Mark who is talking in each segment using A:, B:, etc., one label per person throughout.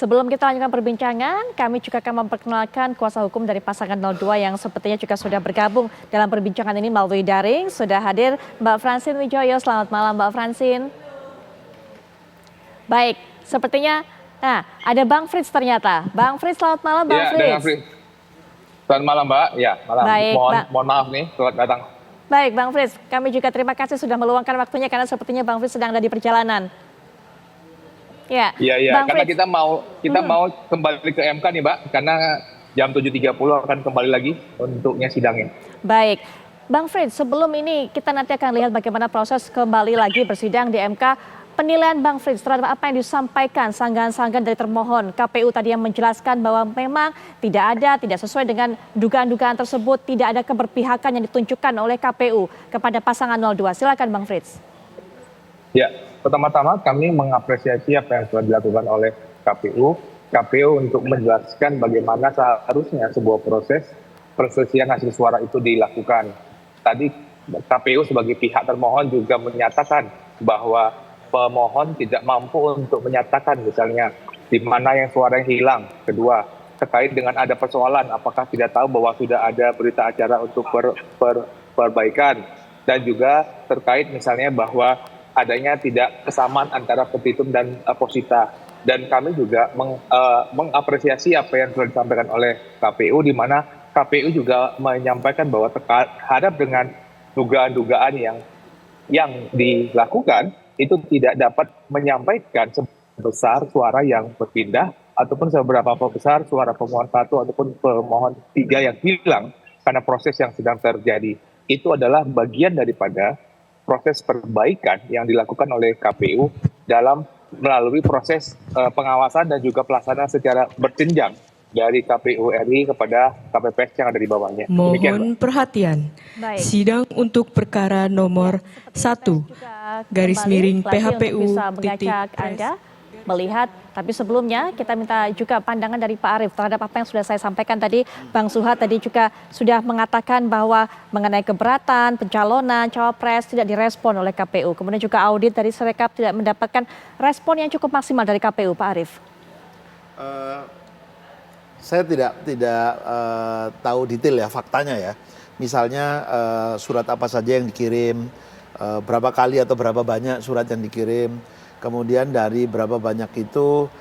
A: sebelum kita lanjutkan perbincangan, kami juga akan memperkenalkan kuasa hukum dari pasangan 02 yang sepertinya juga sudah bergabung dalam perbincangan ini melalui daring. Sudah hadir Mbak Francine Wijoyo. Selamat malam Mbak Francine. Baik, sepertinya ada Bang Frits ternyata. Bang Frits, selamat malam Bang Frits.
B: Selamat malam Mbak. Ya, malam.
A: Baik,
B: mohon maaf nih telat datang.
A: Baik Bang Frits, kami juga terima kasih sudah meluangkan waktunya karena sepertinya Bang Frits sedang ada di perjalanan.
B: Iya, karena kita mau kembali ke MK nih Mbak, karena jam 7.30 akan kembali lagi untuknya sidangnya.
A: Baik, Bang Frits, sebelum ini kita nanti akan lihat bagaimana proses kembali lagi bersidang di MK. Penilaian Bang Frits terhadap apa yang disampaikan sanggahan-sanggahan dari termohon KPU tadi yang menjelaskan bahwa memang tidak sesuai dengan dugaan-dugaan tersebut, tidak ada keberpihakan yang ditunjukkan oleh KPU kepada pasangan 02. Silakan Bang Frits.
B: Ya, pertama-tama kami mengapresiasi apa yang telah dilakukan oleh KPU untuk menjelaskan bagaimana seharusnya sebuah proses perselisihan hasil suara itu dilakukan. Tadi KPU sebagai pihak termohon juga menyatakan bahwa pemohon tidak mampu untuk menyatakan misalnya di mana yang suara yang hilang. Kedua, terkait dengan ada persoalan apakah tidak tahu bahwa sudah ada berita acara untuk perbaikan. Dan juga terkait misalnya bahwa adanya tidak kesamaan antara petitum dan posita. Dan kami juga mengapresiasi apa yang telah disampaikan oleh KPU, di mana KPU juga menyampaikan bahwa terhadap dengan dugaan-dugaan yang dilakukan, itu tidak dapat menyampaikan sebesar suara yang berpindah ataupun seberapa besar suara pemohon 1 ataupun pemohon 3 yang hilang karena proses yang sedang terjadi. Itu adalah bagian daripada proses perbaikan yang dilakukan oleh KPU melalui proses pengawasan dan juga pelaksanaan secara berjenjang dari KPU RI kepada KPPS yang ada di bawahnya.
C: Mohon perhatian.
A: Baik.
C: Sidang untuk perkara nomor 1 garis miring PHPU
A: bisa mengajak Anda melihat, tapi sebelumnya kita minta juga pandangan dari Pak Arief terhadap apa yang sudah saya sampaikan tadi. Bang Suhad tadi juga sudah mengatakan bahwa mengenai keberatan pencalonan cawapres tidak direspon oleh KPU. Kemudian juga audit dari Sirekap tidak mendapatkan respon yang cukup maksimal dari KPU, Pak Arief.
D: Saya tidak tahu detail ya faktanya ya. Misalnya surat apa saja yang dikirim, berapa kali atau berapa banyak surat yang dikirim, kemudian dari berapa banyak itu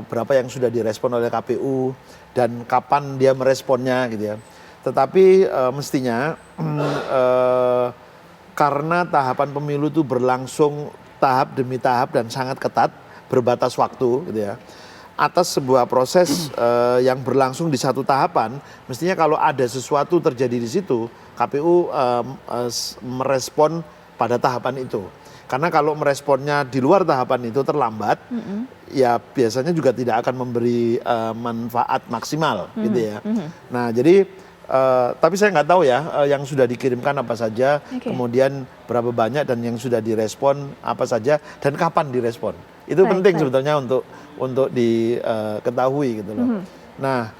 D: berapa yang sudah direspon oleh KPU dan kapan dia meresponnya gitu ya. Tetapi mestinya karena tahapan pemilu itu berlangsung tahap demi tahap dan sangat ketat, berbatas waktu gitu ya. Atas sebuah proses yang berlangsung di satu tahapan, mestinya kalau ada sesuatu terjadi di situ, KPU merespon pada tahapan itu. Karena kalau meresponnya di luar tahapan itu terlambat, ya biasanya juga tidak akan memberi manfaat maksimal, gitu ya. Nah, jadi tapi saya nggak tahu ya yang sudah dikirimkan apa saja, kemudian berapa banyak dan yang sudah direspon apa saja dan kapan direspon. Itu penting sebetulnya untuk diketahui gitu loh. Nah,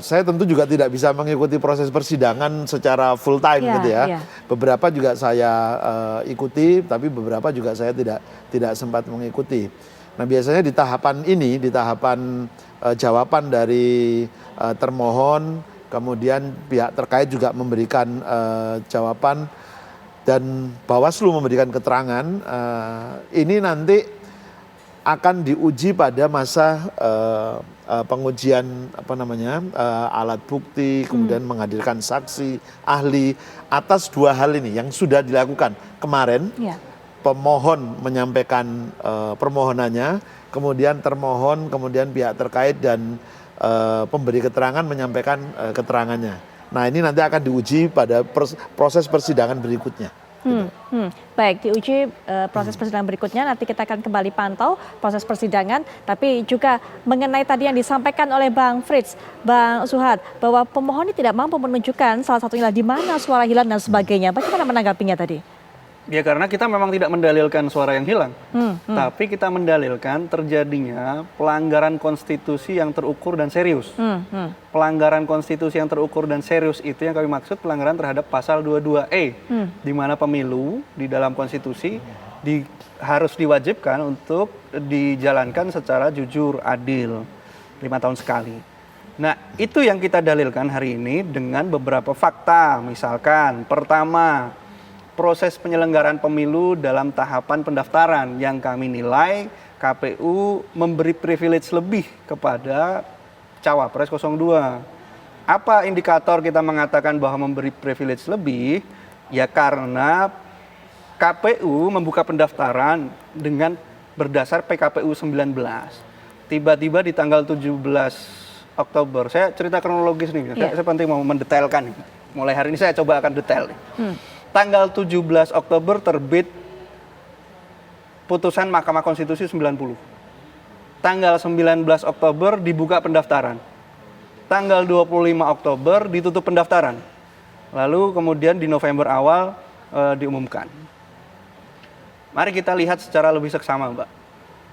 D: saya tentu juga tidak bisa mengikuti proses persidangan secara full time gitu ya. Beberapa juga saya ikuti, tapi beberapa juga saya tidak sempat mengikuti. Nah, biasanya di tahapan ini, di tahapan jawaban dari termohon, kemudian pihak terkait juga memberikan jawaban dan Bawaslu memberikan keterangan, ini nanti akan diuji pada masa pengujian alat bukti, kemudian menghadirkan saksi, ahli atas dua hal ini yang sudah dilakukan kemarin. Pemohon menyampaikan permohonannya, kemudian termohon, kemudian pihak terkait dan pemberi keterangan menyampaikan keterangannya. Nah, ini nanti akan diuji pada proses persidangan berikutnya.
A: Baik, diuji proses persidangan berikutnya, nanti kita akan kembali pantau proses persidangan, tapi juga mengenai tadi yang disampaikan oleh Bang Frits, Bang Suhad, bahwa pemohon ini tidak mampu menunjukkan salah satunya di mana suara hilang dan sebagainya. Bagaimana menanggapinya tadi?
E: Ya karena kita memang tidak mendalilkan suara yang hilang, tapi kita mendalilkan terjadinya pelanggaran konstitusi yang terukur dan serius. Pelanggaran konstitusi yang terukur dan serius itu yang kami maksud pelanggaran terhadap pasal 22E, di mana pemilu di dalam konstitusi harus diwajibkan untuk dijalankan secara jujur, adil, 5 tahun sekali. Nah, itu yang kita dalilkan hari ini dengan beberapa fakta. Misalkan, pertama, proses penyelenggaraan pemilu dalam tahapan pendaftaran yang kami nilai KPU memberi privilege lebih kepada Cawapres 02. Apa indikator kita mengatakan bahwa memberi privilege lebih? Ya karena KPU membuka pendaftaran dengan berdasar PKPU 19. Tiba-tiba di tanggal 17 Oktober, saya cerita kronologis nih, saya penting mau mendetailkan. Mulai hari ini saya coba akan detail nih. Tanggal 17 Oktober terbit putusan Mahkamah Konstitusi 90. Tanggal 19 Oktober dibuka pendaftaran. Tanggal 25 Oktober ditutup pendaftaran. Lalu kemudian di November awal diumumkan. Mari kita lihat secara lebih seksama, Mbak.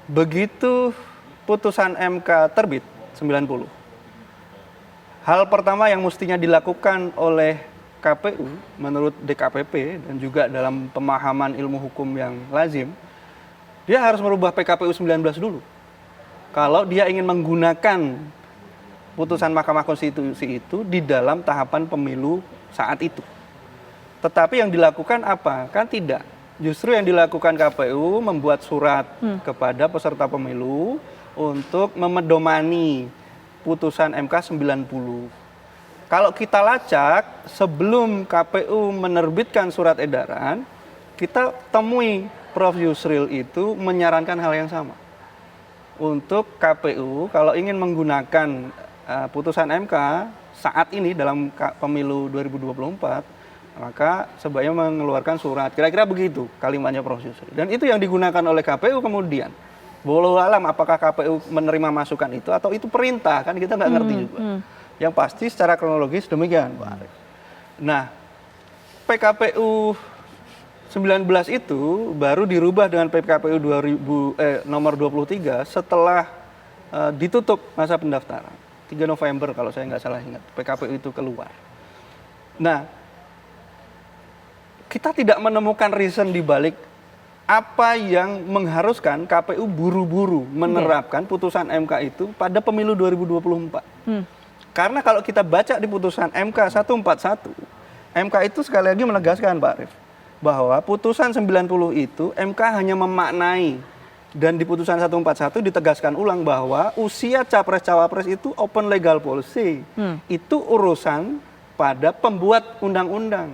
E: Begitu putusan MK terbit 90. Hal pertama yang mestinya dilakukan oleh KPU menurut DKPP dan juga dalam pemahaman ilmu hukum yang lazim, dia harus merubah PKPU 19 dulu. Kalau dia ingin menggunakan putusan Mahkamah Konstitusi itu di dalam tahapan pemilu saat itu. Tetapi yang dilakukan apa? Kan tidak. Justru yang dilakukan KPU membuat surat kepada peserta pemilu untuk memedomani putusan MK 90. Kalau kita lacak, sebelum KPU menerbitkan surat edaran, kita temui Prof. Yusril itu menyarankan hal yang sama. Untuk KPU, kalau ingin menggunakan putusan MK saat ini dalam pemilu 2024, maka sebaiknya mengeluarkan surat. Kira-kira begitu kalimatnya Prof. Yusril. Dan itu yang digunakan oleh KPU kemudian. Wallahu alam apakah KPU menerima masukan itu atau itu perintah, kan kita nggak ngerti juga. Yang pasti secara kronologis demikian, Pak Arief. Nah, PKPU 19 itu baru dirubah dengan PKPU nomor 23 setelah ditutup masa pendaftaran. 3 November kalau saya nggak salah ingat, PKPU itu keluar. Nah, kita tidak menemukan reason di balik apa yang mengharuskan KPU buru-buru menerapkan putusan MK itu pada pemilu 2024. Karena kalau kita baca di putusan MK 141, MK itu sekali lagi menegaskan, Pak Arief, bahwa putusan 90 itu MK hanya memaknai, dan di putusan 141 ditegaskan ulang bahwa usia capres-cawapres itu open legal policy. Itu urusan pada pembuat undang-undang.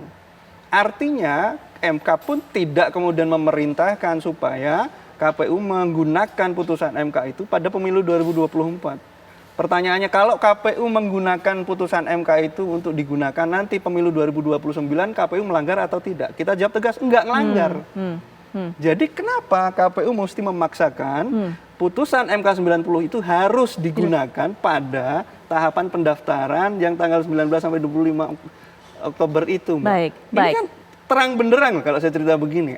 E: Artinya MK pun tidak kemudian memerintahkan supaya KPU menggunakan putusan MK itu pada pemilu 2024. Pertanyaannya, kalau KPU menggunakan putusan MK itu untuk digunakan nanti pemilu 2029, KPU melanggar atau tidak? Kita jawab tegas, enggak melanggar. Jadi kenapa KPU mesti memaksakan putusan MK 90 itu harus digunakan pada tahapan pendaftaran yang tanggal 19 sampai 25 Oktober itu, Mbak? Ini kan terang benderang kalau saya cerita begini.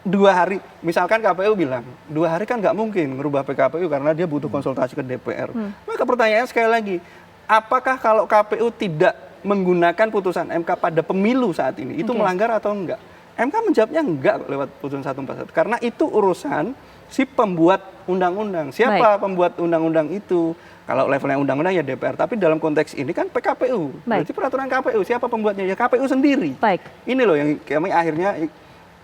E: 2 hari, misalkan KPU bilang, 2 hari kan nggak mungkin merubah PKPU karena dia butuh konsultasi ke DPR. Maka pertanyaannya sekali lagi, apakah kalau KPU tidak menggunakan putusan MK pada pemilu saat ini, itu melanggar atau enggak? MK menjawabnya enggak lewat putusan 141, karena itu urusan si pembuat undang-undang. Siapa pembuat undang-undang itu? Kalau levelnya undang-undang ya DPR, tapi dalam konteks ini kan PKPU. Berarti peraturan KPU, siapa pembuatnya? Ya KPU sendiri. Ini loh yang kami akhirnya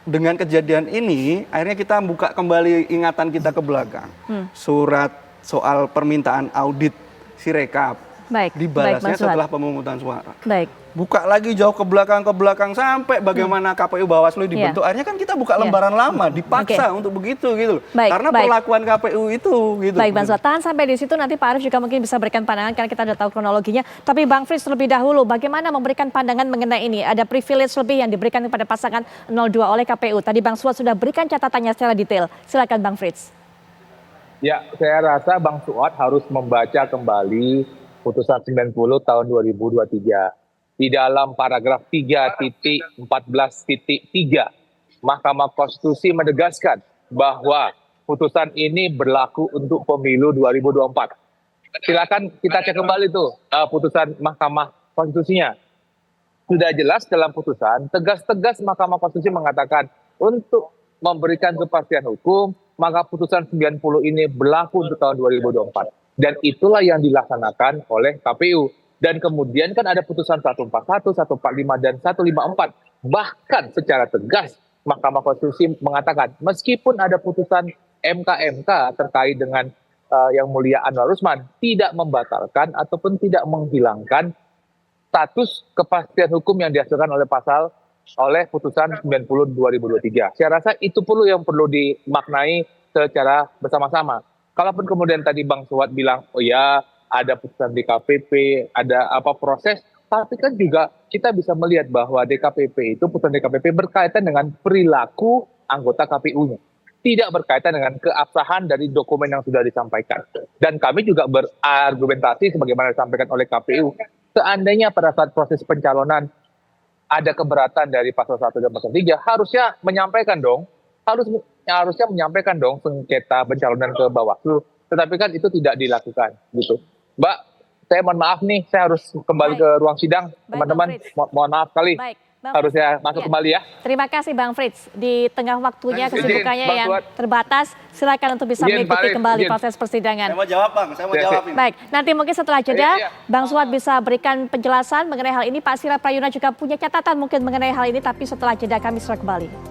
E: dengan kejadian ini, akhirnya kita buka kembali ingatan kita ke belakang. Surat soal permintaan audit Sirekap dibalasnya setelah pemungutan suara. Buka lagi jauh ke belakang sampai bagaimana KPU Bawaslu dibentuk. Akhirnya kan kita buka lembaran lama, dipaksa untuk begitu gitu loh. Karena perlakuan KPU itu gitu.
A: Baik, Bang Suat, tahan sampai di situ, nanti Pak Arief juga mungkin bisa berikan pandangan karena kita sudah tahu kronologinya. Tapi Bang Frits terlebih dahulu, bagaimana memberikan pandangan mengenai ini? Ada privilege lebih yang diberikan kepada pasangan 02 oleh KPU. Tadi Bang Suat sudah berikan catatannya secara detail. Silakan Bang Frits.
B: Ya, saya rasa Bang Suat harus membaca kembali putusan 90 tahun 2023. Di dalam paragraf 3.14.3 Mahkamah Konstitusi menegaskan bahwa putusan ini berlaku untuk pemilu 2024. Silakan kita cek kembali tuh putusan Mahkamah Konstitusinya. Sudah jelas dalam putusan, tegas-tegas Mahkamah Konstitusi mengatakan untuk memberikan kepastian hukum, maka putusan 90 ini berlaku untuk tahun 2024. Dan itulah yang dilaksanakan oleh KPU. Dan kemudian kan ada putusan 141, 145, dan 154. Bahkan secara tegas Mahkamah Konstitusi mengatakan meskipun ada putusan MK terkait dengan Yang Mulia Anwar Usman tidak membatalkan ataupun tidak menghilangkan status kepastian hukum yang dihasilkan oleh putusan 90 2023. Saya rasa itu perlu yang perlu dimaknai secara bersama-sama. Kalaupun kemudian tadi Bang Suwad bilang, oh ya ada putusan DKPP, ada apa proses, tapi kan juga kita bisa melihat bahwa putusan DKPP berkaitan dengan perilaku anggota KPU-nya. Tidak berkaitan dengan keabsahan dari dokumen yang sudah disampaikan. Dan kami juga berargumentasi sebagaimana disampaikan oleh KPU, seandainya pada saat proses pencalonan ada keberatan dari pasal 1 dan pasal 3, harusnya menyampaikan dong sengketa pencalonan ke Bawaslu, tetapi kan itu tidak dilakukan gitu. Mbak, saya mohon maaf nih, saya harus kembali ke ruang sidang, teman-teman. Mohon maaf sekali. Harusnya masuk kembali ya.
A: Terima kasih Bang Frits. Di tengah waktunya kesibukannya yang terbatas, silakan untuk bisa mengikuti kembali proses persidangan.
E: Saya mau jawab Bang, saya mau jawab ini.
A: Baik, nanti mungkin setelah jeda, Bang Suwad bisa berikan penjelasan mengenai hal ini. Pak Sira Prayuna juga punya catatan mungkin mengenai hal ini, tapi setelah jeda kami segera kembali.